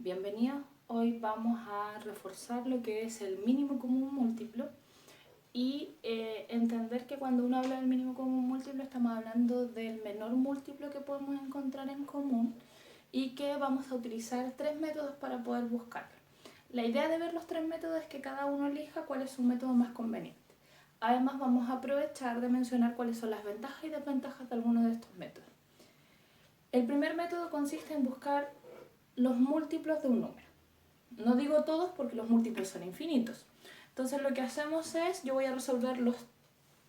Bienvenidos, hoy vamos a reforzar lo que es el mínimo común múltiplo y entender que cuando uno habla del mínimo común múltiplo estamos hablando del menor múltiplo que podemos encontrar en común y que vamos a utilizar tres métodos para poder buscarlo. La idea de ver los tres métodos es que cada uno elija cuál es su método más conveniente. Además vamos a aprovechar de mencionar cuáles son las ventajas y desventajas de algunos de estos métodos. El primer método consiste en buscar los múltiplos de un número. No digo todos porque los múltiplos son infinitos. Entonces lo que hacemos es, yo voy a resolver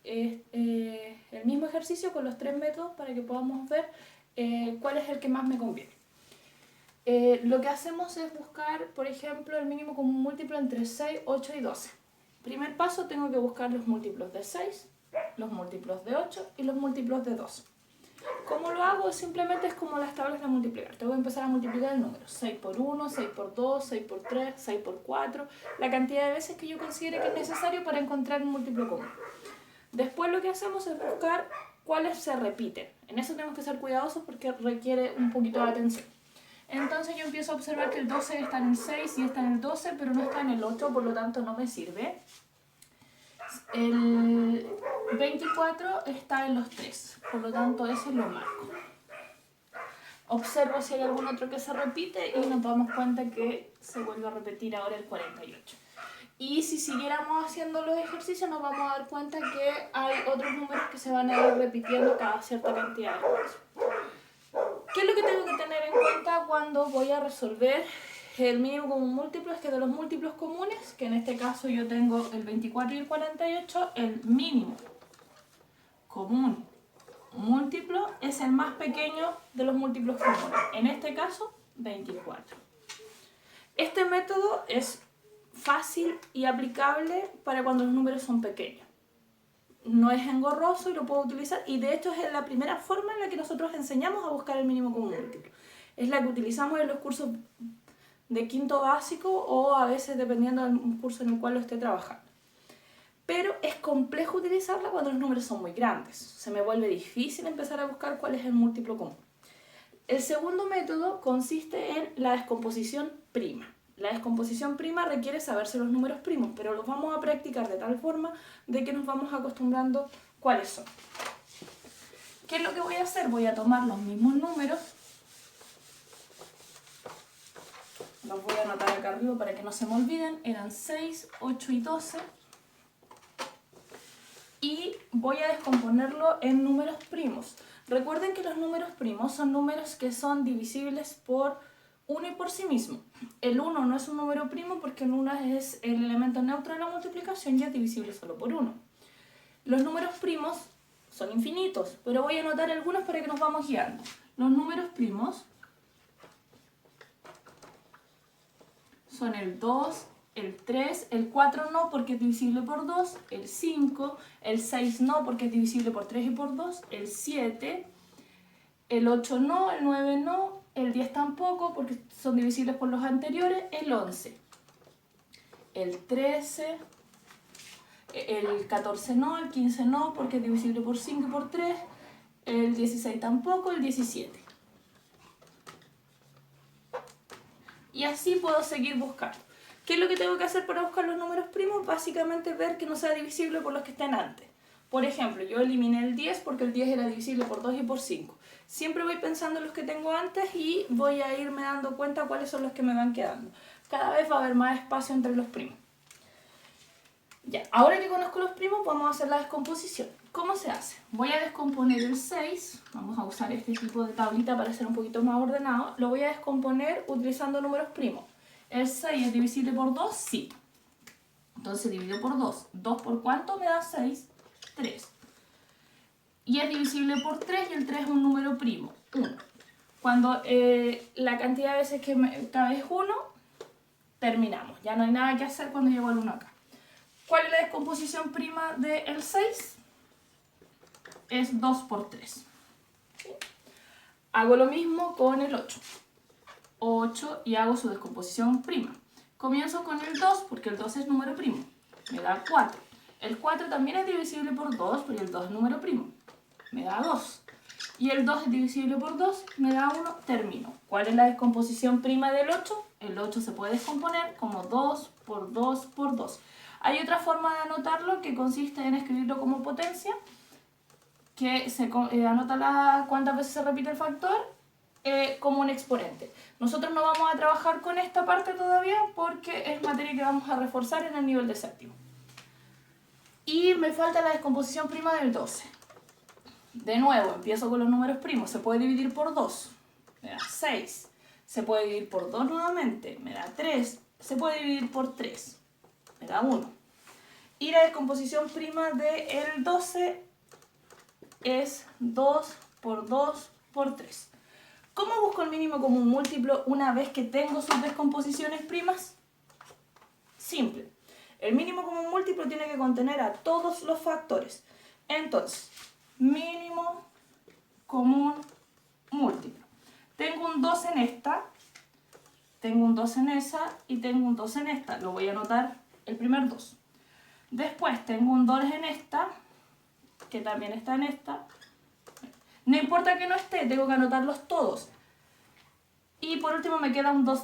el mismo ejercicio con los tres métodos para que podamos ver cuál es el que más me conviene. Lo que hacemos es buscar, por ejemplo, el mínimo común múltiplo entre 6, 8 y 12. Primer paso, tengo que buscar los múltiplos de 6, los múltiplos de 8 y los múltiplos de 12. ¿Cómo lo hago? Simplemente es como las tablas de multiplicar. Tengo que empezar a multiplicar el número. 6 por 1, 6 por 2, 6 por 3, 6 por 4. La cantidad de veces que yo considere que es necesario para encontrar un múltiplo común. Después lo que hacemos es buscar cuáles se repiten. En eso tenemos que ser cuidadosos porque requiere un poquito de atención. Entonces yo empiezo a observar que el 12 está en el 6 y está en el 12, pero no está en el 8, por lo tanto no me sirve. El 24 está en los 3, por lo tanto eso lo marco. Observo si hay algún otro que se repite y nos damos cuenta que se vuelve a repetir ahora el 48. Y si siguiéramos haciendo los ejercicios nos vamos a dar cuenta que hay otros números que se van a ir repitiendo cada cierta cantidad de espacio. ¿Qué es lo que tengo que tener en cuenta cuando voy a resolver el mínimo común múltiplo? Es que de los múltiplos comunes, que en este caso yo tengo el 24 y el 48, el mínimo común múltiplo es el más pequeño de los múltiplos comunes. En este caso, 24. Este método es fácil y aplicable para cuando los números son pequeños. No es engorroso y lo puedo utilizar, y de hecho es la primera forma en la que nosotros enseñamos a buscar el mínimo común múltiplo. Es la que utilizamos en los cursos de quinto básico o a veces dependiendo del curso en el cual lo esté trabajando. Pero es complejo utilizarla cuando los números son muy grandes. Se me vuelve difícil empezar a buscar cuál es el múltiplo común. El segundo método consiste en la descomposición prima. La descomposición prima requiere saberse los números primos, pero los vamos a practicar de tal forma de que nos vamos acostumbrando cuáles son. ¿Qué es lo que voy a hacer? Voy a tomar los mismos números. Los voy a anotar acá arriba para que no se me olviden. Eran 6, 8 y 12. Y voy a descomponerlo en números primos. Recuerden que los números primos son números que son divisibles por 1 y por sí mismo. El 1 no es un número primo porque el 1 es el elemento neutro de la multiplicación y es divisible solo por 1. Los números primos son infinitos, pero voy a anotar algunos para que nos vamos guiando. Los números primos son el 2, el 3, el 4 no porque es divisible por 2, el 5, el 6 no porque es divisible por 3 y por 2, el 7, el 8 no, el 9 no, el 10 tampoco porque son divisibles por los anteriores, el 11, el 13, el 14 no, el 15 no porque es divisible por 5 y por 3, el 16 tampoco, el 17. Y así puedo seguir buscando. ¿Qué es lo que tengo que hacer para buscar los números primos? Básicamente ver que no sea divisible por los que estén antes. Por ejemplo, yo eliminé el 10 porque el 10 era divisible por 2 y por 5. Siempre voy pensando en los que tengo antes y voy a irme dando cuenta cuáles son los que me van quedando. Cada vez va a haber más espacio entre los primos. Ya, ahora que conozco los primos, vamos a hacer la descomposición. ¿Cómo se hace? Voy a descomponer el 6. Vamos a usar este tipo de tablita para ser un poquito más ordenado. Lo voy a descomponer utilizando números primos. ¿El 6 es divisible por 2? Sí. Entonces divido por 2. ¿2 por cuánto me da 6? 3. Y es divisible por 3 y el 3 es un número primo, 1. Cuando la cantidad de veces que cabe es 1, terminamos. Ya no hay nada que hacer cuando llego al 1 acá. ¿Cuál es la descomposición prima del 6? Es 2 por 3. ¿Sí? Hago lo mismo con el 8. 8 y hago su descomposición prima. Comienzo con el 2 porque el 2 es número primo. Me da 4. El 4 también es divisible por 2 porque el 2 es número primo. Me da 2. Y el 2 es divisible por 2, me da 1, termino. ¿Cuál es la descomposición prima del 8? El 8 se puede descomponer como 2 por 2 por 2. Hay otra forma de anotarlo que consiste en escribirlo como potencia, que se anota cuántas veces se repite el factor como un exponente. Nosotros no vamos a trabajar con esta parte todavía porque es materia que vamos a reforzar en el nivel de séptimo. Y me falta la descomposición prima del 12. De nuevo, empiezo con los números primos. Se puede dividir por 2, me da 6. Se puede dividir por 2 nuevamente, me da 3. Se puede dividir por 3, me da 1. Y la descomposición prima del 12 es 2 por 2 por 3. ¿Cómo busco el mínimo común múltiplo una vez que tengo sus descomposiciones primas? Simple. El mínimo común múltiplo tiene que contener a todos los factores. Entonces, mínimo común múltiplo. Tengo un 2 en esta, tengo un 2 en esa y tengo un 2 en esta. Lo voy a anotar el primer 2. Después tengo un 2 en esta, que también está en esta. No importa que no esté, tengo que anotarlos todos. Y por último me queda un 2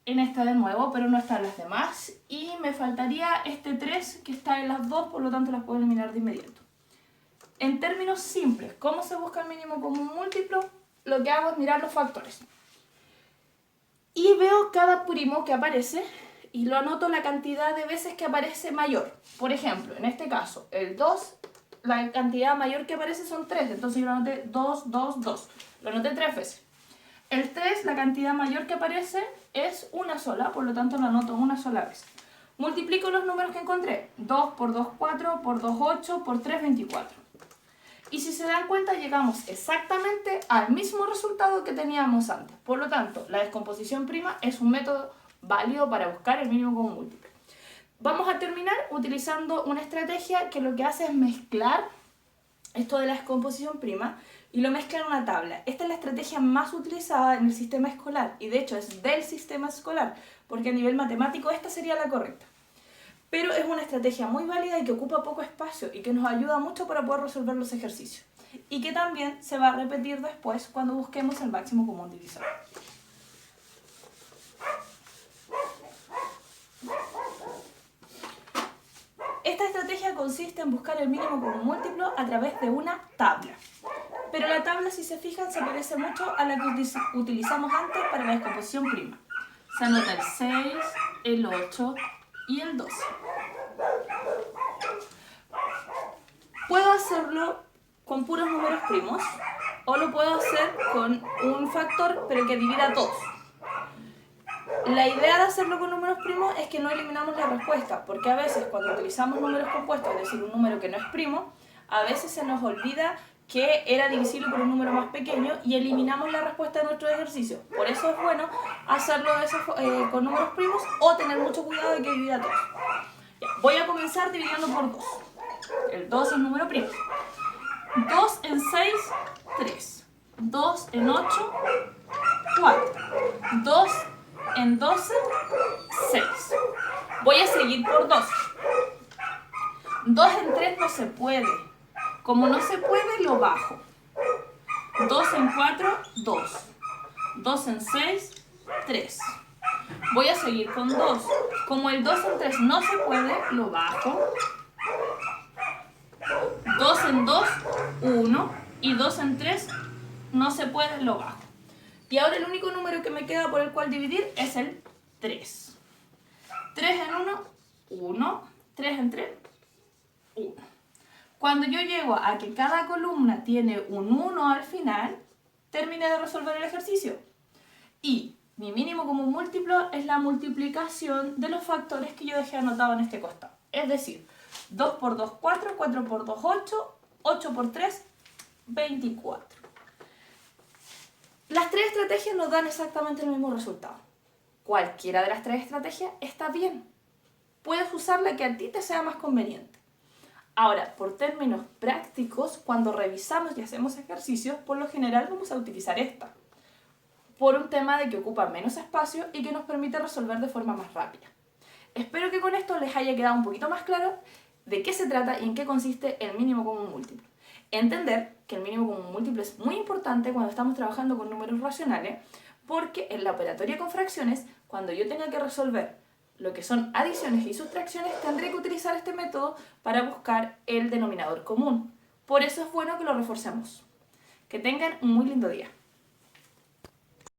en esta de nuevo, pero no están las demás. Y me faltaría este 3 que está en las dos, por lo tanto las puedo eliminar de inmediato. En términos simples, ¿cómo se busca el mínimo común múltiplo? Lo que hago es mirar los factores. Y veo cada primo que aparece y lo anoto la cantidad de veces que aparece mayor. Por ejemplo, en este caso, el 2, la cantidad mayor que aparece son 3, entonces yo lo anoté 2, 2, 2. Lo anoté 3 veces. El 3, la cantidad mayor que aparece es una sola, por lo tanto lo anoto una sola vez. Multiplico los números que encontré. 2 por 2, 4, por 2, 8, por 3, 24. Y si se dan cuenta, llegamos exactamente al mismo resultado que teníamos antes. Por lo tanto, la descomposición prima es un método válido para buscar el mínimo común múltiplo. Vamos a terminar utilizando una estrategia que lo que hace es mezclar esto de la descomposición prima y lo mezcla en una tabla. Esta es la estrategia más utilizada en el sistema escolar y de hecho es del sistema escolar, porque a nivel matemático esta sería la correcta. Pero es una estrategia muy válida y que ocupa poco espacio y que nos ayuda mucho para poder resolver los ejercicios. Y que también se va a repetir después cuando busquemos el máximo común divisor. Esta estrategia consiste en buscar el mínimo común múltiplo a través de una tabla. Pero la tabla, si se fijan, se parece mucho a la que utilizamos antes para la descomposición prima. Se anota el 6, el 8 y el 12. Puedo hacerlo con puros números primos o lo puedo hacer con un factor pero que divida a todos. La idea de hacerlo con números primos es que no eliminamos la respuesta, porque a veces cuando utilizamos números compuestos, es decir, un número que no es primo, a veces se nos olvida que era divisible por un número más pequeño y eliminamos la respuesta de nuestro ejercicio. Por eso es bueno hacerlo con números primos o tener mucho cuidado de que divida a todos. Ya, voy a comenzar dividiendo por 2. El 2 es número primo. 2 en 6, 3. 2 en 8, 4. 2 en 12, 6. Voy a seguir por 2. 2 en 3 no se puede. Como no se puede, lo bajo. 2 en 4, 2. 2 en 6, 3. Voy a seguir con 2. Como el 2 en 3 no se puede, lo bajo. 2 en 2, 1. Y 2 en 3 no se puede, lo bajo. Y ahora el único número que me queda por el cual dividir es el 3. 3 en 1, 1. 3 en 3, 1. Cuando yo llego a que cada columna tiene un 1 al final, terminé de resolver el ejercicio. Y mi mínimo común múltiplo es la multiplicación de los factores que yo dejé anotado en este costado. Es decir, 2 por 2, 4, 4 por 2, 8, 8 por 3, 24. Las tres estrategias nos dan exactamente el mismo resultado. Cualquiera de las tres estrategias está bien. Puedes usar la que a ti te sea más conveniente. Ahora, por términos prácticos, cuando revisamos y hacemos ejercicios, por lo general vamos a utilizar esta. Por un tema de que ocupa menos espacio y que nos permite resolver de forma más rápida. Espero que con esto les haya quedado un poquito más claro de qué se trata y en qué consiste el mínimo común múltiplo. Entender que el mínimo común múltiplo es muy importante cuando estamos trabajando con números racionales porque en la operatoria con fracciones, cuando yo tenga que resolver lo que son adiciones y sustracciones, tendré que utilizar este método para buscar el denominador común. Por eso es bueno que lo reforcemos. Que tengan un muy lindo día.